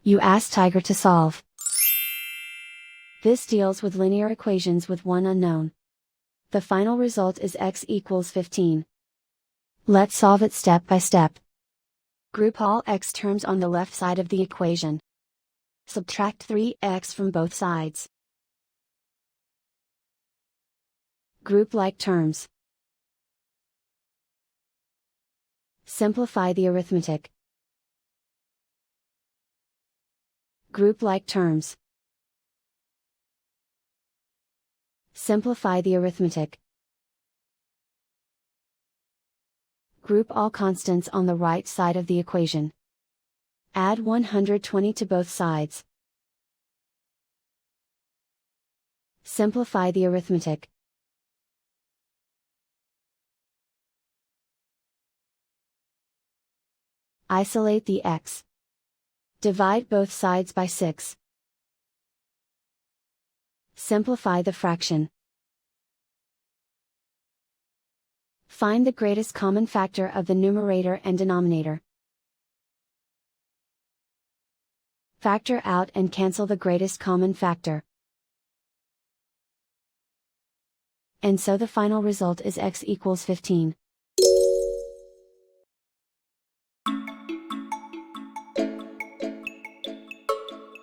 You ask Tiger to solve. This deals with linear equations with one unknown. The final result is x equals 15. Let's solve it step by step. Group all x terms on the left side of the equation. Subtract 3x from both sides. Group like terms. Simplify the arithmetic. Group like terms. Simplify the arithmetic. Group all constants on the right side of the equation. Add 120 to both sides. Simplify the arithmetic. Isolate the x. Divide both sides by 6. Simplify the fraction. Find the greatest common factor of the numerator and denominator. Factor out and cancel the greatest common factor. And so the final result is x equals 15.